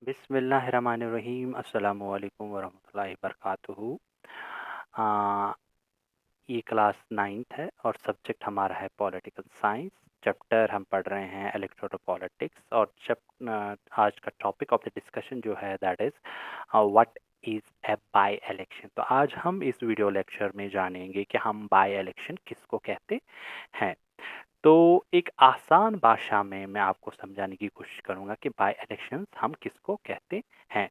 बिस्मिल्लाहिर्रहमानिर्रहीम अस्सलामु अलैकुम वरहमतुल्लाहि वबरकातुहू। आ, ये क्लास 9th है और सब्जेक्ट हमारा है पॉलिटिकल साइंस। चैप्टर हम पढ़ रहे हैं इलेक्टोरल पॉलिटिक्स और आज का टॉपिक ऑफ द डिस्कशन जो है that is what is a by election. तो आज हम इस वीडियो लेक्चर में जानेंगे कि हम बाई इलेक्शन किसको कहते हैं। तो एक आसान भाषा में मैं आपको समझाने की कोशिश करूंगा कि बाय इलेक्शंस हम किसको कहते हैं।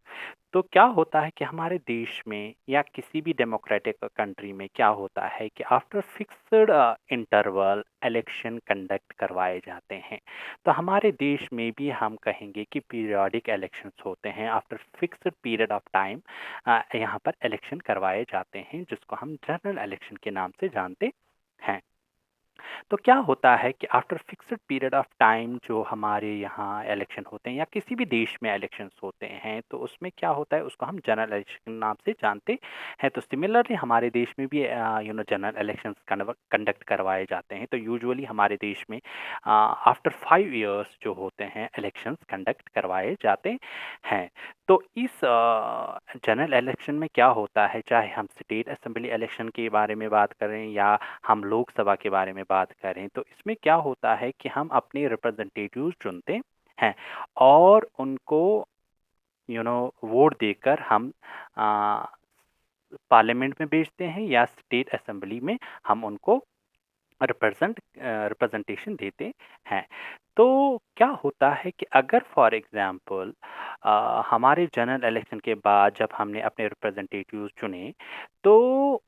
तो क्या होता है कि हमारे देश में या किसी भी डेमोक्रेटिक कंट्री में क्या होता है कि after fixed interval election conduct करवाए जाते हैं। तो हमारे देश में भी हम कहेंगे कि पीरियोडिक इलेक्शंस होते हैं। After fixed period of time यहाँ पर इलेक्शन करवाए जाते हैं जिसको हम जनरल इलेक्शन के नाम से जानते हैं। तो क्या होता है कि after fixed period of time जो हमारे यहाँ इलेक्शन होते हैं या किसी भी देश में इलेक्शंस होते हैं तो उसमें क्या होता है उसको हम जनरल इलेक्शन नाम से जानते हैं। तो सिमिलरली हमारे देश में भी जनरल इलेक्शंस कंडक्ट करवाए जाते हैं। तो यूजुअली हमारे देश में आफ्टर 5 इयर्स जो होते हैं इलेक्शंस कंडक्ट करवाए जाते हैं। तो इस जनरल इलेक्शन में क्या होता है, चाहे हम स्टेट असेंबली इलेक्शन के बारे में बात करें या हम लोकसभा के बारे में बात करें, तो इसमें क्या होता है कि हम अपने रिप्रेजेंटेटिव्स चुनते हैं और उनको वोट देकर हम पार्लियामेंट में भेजते हैं या स्टेट असेंबली में हम उनको रिप्रेजेंटेशन देते हैं। तो क्या होता है कि अगर फॉर एग्जांपल हमारे जनरल इलेक्शन के बाद जब हमने अपने रिप्रेजेंटेटिव्स चुने, तो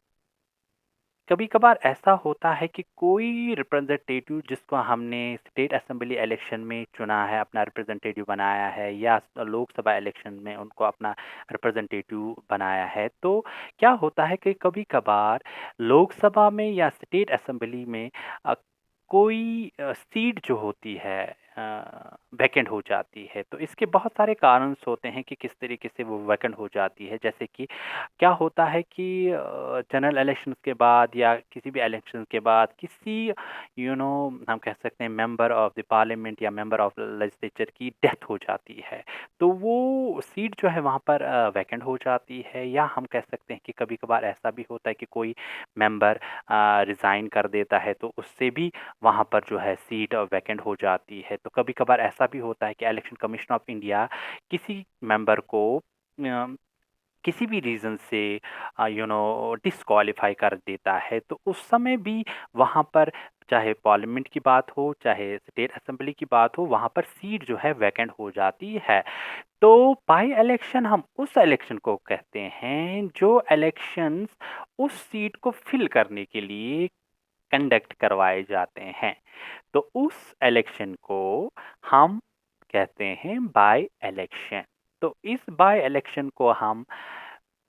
कभी कभार ऐसा होता है कि कोई रिप्रेजेंटेटिव जिसको हमने स्टेट असेंबली इलेक्शन में चुना है, अपना रिप्रेजेंटेटिव बनाया है या लोकसभा इलेक्शन में उनको अपना रिप्रेजेंटेटिव बनाया है, तो क्या होता है कि कभी कभार लोकसभा में या स्टेट असेंबली में कोई सीट जो होती है वैकेंट हो जाती है। तो इसके बहुत सारे कारण होते हैं कि किस तरीके से वो वैकेंट हो जाती है। जैसे कि क्या होता है कि जनरल इलेक्शंस के बाद या किसी भी इलेक्शन के बाद किसी हम कह सकते हैं मेंबर ऑफ द पार्लियामेंट या मेंबर ऑफ लेजिस्लेचर की डेथ हो जाती है, तो वो सीट जो है वहाँ पर वैकेंट हो जाती है। या हम कह सकते हैं कि कभी कभार ऐसा भी होता है कि कोई मेंबर रिज़ाइन कर देता है तो उससे भी वहाँ पर जो है सीट वैकेंट हो जाती है। तो कभी कभार ऐसा भी होता है कि इलेक्शन कमीशन ऑफ इंडिया किसी मेंबर को किसी भी रीज़न से डिसक्वालीफाई कर देता है, तो उस समय भी वहाँ पर चाहे पार्लियामेंट की बात हो चाहे स्टेट असेंबली की बात हो, वहाँ पर सीट जो है वैकेंट हो जाती है। तो बाई इलेक्शन हम उस इलेक्शन को कहते हैं जो इलेक्शंस उस सीट को फिल करने के लिए कंडक्ट करवाए जाते हैं। तो उस इलेक्शन को हम कहते हैं बाई इलेक्शन। तो इस बाई इलेक्शन को हम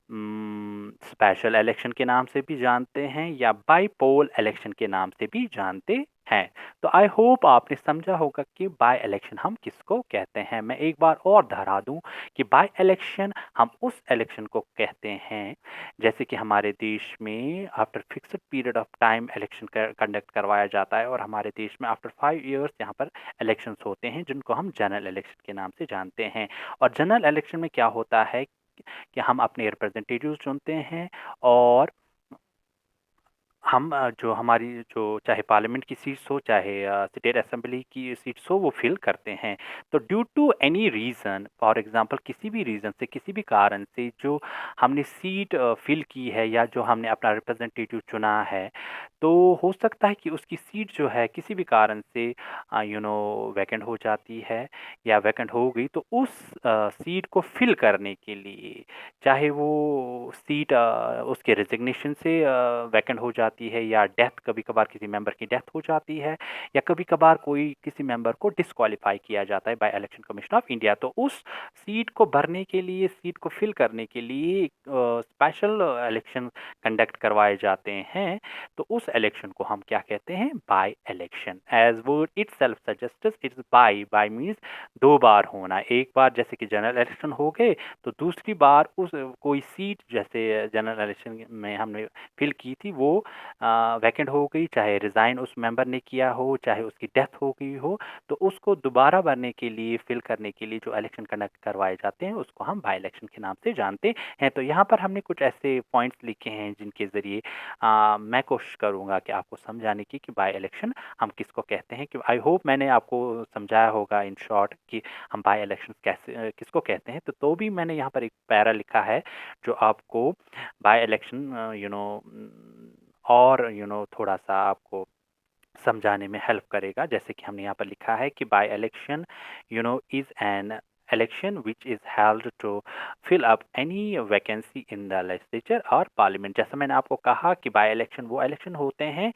स्पेशल इलेक्शन के नाम से भी जानते हैं या बाई पोल इलेक्शन के नाम से भी जानते हैं। तो आई होप आपने समझा होगा कि बाई इलेक्शन हम किसको कहते हैं। मैं एक बार और दोहरा दूं कि बाई इलेक्शन हम उस इलेक्शन को कहते हैं जैसे कि हमारे देश में after fixed period of time election conduct करवाया जाता है और हमारे देश में आफ्टर 5 इयर्स यहाँ पर इलेक्शंस होते हैं जिनको हम जनरल इलेक्शन के नाम से जानते हैं। और जनरल इलेक्शन में क्या होता है कि हम अपने रिप्रेजेंटेटिव्स चुनते हैं और हम जो हमारी जो चाहे पार्लियामेंट की सीट्स हो चाहे स्टेट असेंबली की सीट्स हो वो फिल करते हैं। तो due to any reason, for example किसी भी रीज़न से किसी भी कारण से जो हमने सीट फिल की है या जो हमने अपना रिप्रेजेंटेटिव चुना है, तो हो सकता है कि उसकी सीट जो है किसी भी कारण से वैकेंट हो जाती है या वैकेंट हो गई। तो उस सीट को फिल करने के लिए चाहे वो सीट उसके रेजिग्नेशन से वैकेंट हो जाती है या डेथ, कभी कभार किसी मेंबर की डेथ हो जाती है या कभी कभार कोई किसी मेंबर को डिस्क्वालीफाई किया जाता है by election commission of India. तो उस सीट को भरने के लिए, सीट को फिल करने के लिए स्पेशल इलेक्शन कंडक्ट करवाए जाते हैं। तो उस इलेक्शन को हम क्या कहते हैं? By election. As word itself suggest, it's by. By means दो बार होना। एक बार जैसे कि जनरल इलेक्शन हो गए, तो दूसरी बार उस कोई सीट जैसे जनरल इलेक्शन में हमने फिल की थी वो वैकेंट हो गई, चाहे रिज़ाइन उस मेंबर ने किया हो, चाहे उसकी डेथ हो गई हो, तो उसको दोबारा भरने के लिए, फिल करने के लिए जो इलेक्शन कंडक्ट करवाए जाते हैं उसको हम बाय इलेक्शन के नाम से जानते हैं। तो यहाँ पर हमने कुछ ऐसे पॉइंट्स लिखे हैं जिनके ज़रिए मैं कोशिश करूँगा कि आपको समझाने की कि बाय इलेक्शन हम किसको कहते हैं। कि आई होप मैंने आपको समझाया होगा इन शॉर्ट कि हम बाय इलेक्शन कैसे किसको कहते हैं। तो भी मैंने यहाँ पर एक पैरा लिखा है जो आपको बाय इलेक्शन और थोड़ा सा आपको समझाने में हेल्प करेगा। जैसे कि हमने यहाँ पर लिखा है कि bye election is an election which is held to fill up any vacancy in the legislature और parliament। जैसा मैंने आपको कहा कि बाय इलेक्शन वो इलेक्शन होते हैं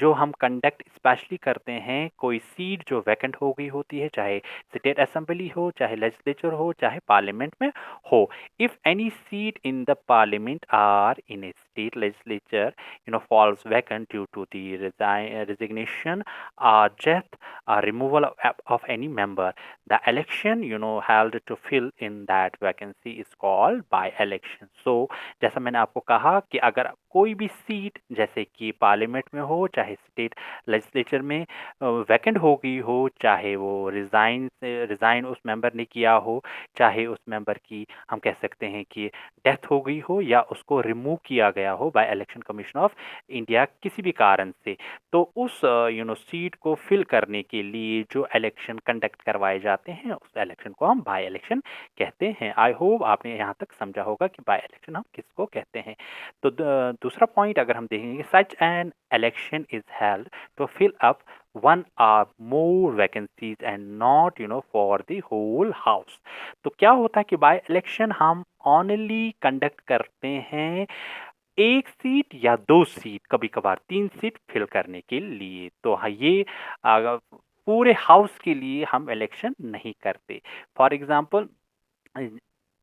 जो हम कंडक्ट स्पेशली करते हैं कोई सीट जो वैकेंट हो गई होती है, चाहे स्टेट असेंबली हो, चाहे लेजिस्लेचर हो, चाहे पार्लियामेंट में हो। If any seat in the parliament are in a state legislature falls vacant due to the resignation, death, removal of any member, the election held to fill in that vacancy is called by election। So जैसा मैंने आपको कहा कि अगर कोई भी seat जैसे कि पार्लियामेंट में हो, चाहे स्टेट लेजिस्लेचर में वैकेंट हो गई हो, चाहे वो रिज़ाइन उस मेंबर ने किया हो, चाहे उस मेंबर की हम कह सकते हैं कि डेथ हो गई हो या उसको रिमूव किया गया हो by election commission of India किसी भी कारण से, तो उस सीट को फिल करने के लिए जो इलेक्शन कंडक्ट करवाए जाते हैं उस इलेक्शन को हम बाय इलेक्शन कहते हैं। आई होप आपने यहाँ तक समझा होगा कि बाय इलेक्शन हम किसको कहते हैं। तो दूसरा पॉइंट अगर हम देखेंगे, such an election is held to fill up one or more vacancies and not for the whole house। तो क्या होता है कि बाय इलेक्शन हम ओनली कंडक्ट करते हैं एक सीट या दो सीट, कभी कभार तीन सीट फिल करने के लिए। तो हाँ, ये पूरे हाउस के लिए हम इलेक्शन नहीं करते। फॉर एग्जांपल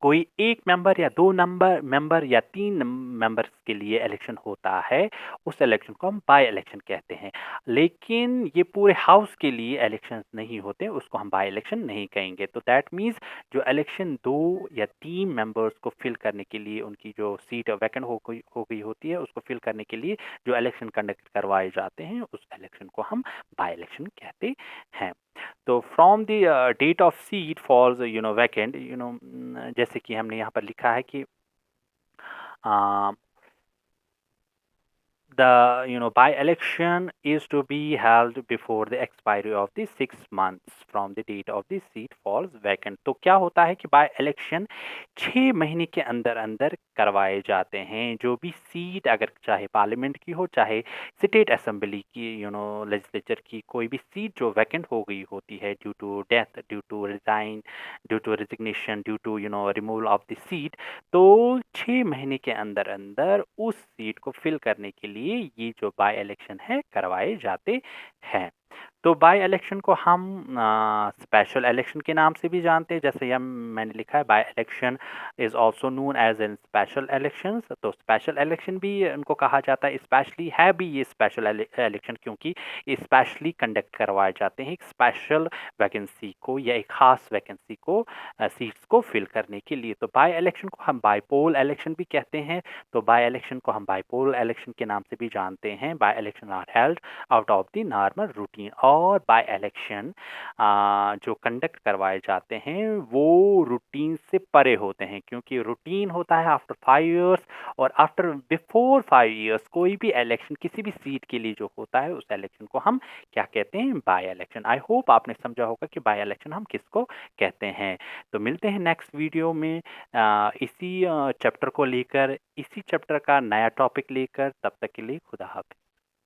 कोई एक मेंबर या दो मेंबर या तीन मेंबर्स के लिए इलेक्शन होता है, उस इलेक्शन को हम बाय इलेक्शन कहते हैं। लेकिन ये पूरे हाउस के लिए इलेक्शन नहीं होते, उसको हम बाय इलेक्शन नहीं कहेंगे। तो दैट मीन्स जो इलेक्शन दो या तीन मेंबर्स को फिल करने के लिए, उनकी जो सीट वैकेंट हो गई होती है उसको फिल करने के लिए जो इलेक्शन कंडक्ट करवाए जाते हैं उस इलेक्शन को हम बाय इलेक्शन कहते हैं। तो from the date of seat falls vacant, जैसे कि हमने यहाँ पर लिखा है कि the by election is to be held before the expiry of the 6 months from the date of the seat falls vacant। तो क्या होता है कि बाय इलेक्शन 6 महीने के अंदर अंदर करवाए जाते हैं। जो भी सीट अगर चाहे पार्लियामेंट की हो, चाहे स्टेट असेंबली की, लेजिस्लेचर की कोई भी सीट जो वैकेंट हो गई होती है due to death, due to resign, due to resignation, due to removal of the seat, तो 6 महीने के अंदर अंदर उस सीट को फिल करने के लिए ये जो बाय इलेक्शन है करवाए जाते हैं। तो बाय इलेक्शन को हम स्पेशल इलेक्शन के नाम से भी जानते हैं। जैसे हम मैंने लिखा है by election is also known as an special elections. तो स्पेशल इलेक्शन भी इनको कहा जाता है। स्पेशली है भी ये स्पेशल इलेक्शन क्योंकि स्पेशली कंडक्ट करवाए जाते हैं एक स्पेशल वैकेंसी को या एक खास वैकेंसी को, सीट्स को फिल करने के लिए। तो बाय इलेक्शन को हम बाईपोल इलेक्शन भी कहते हैं। तो बाय इलेक्शन को हम बाईपोल इलेक्शन के नाम से भी जानते हैं। By election are held out of the normal routine. और बाय इलेक्शन जो कंडक्ट करवाए जाते हैं वो रूटीन से परे होते हैं, क्योंकि रूटीन होता है आफ्टर 5 इयर्स और आफ्टर बिफोर 5 इयर्स कोई भी इलेक्शन किसी भी सीट के लिए जो होता है उस इलेक्शन को हम क्या कहते हैं, बाय इलेक्शन। आई होप आपने समझा होगा कि बाय इलेक्शन हम किसको कहते हैं। तो मिलते हैं नेक्स्ट वीडियो में इसी चैप्टर को लेकर, इसी चैप्टर का नया टॉपिक लेकर। तब तक के लिए खुदा हाफिज़।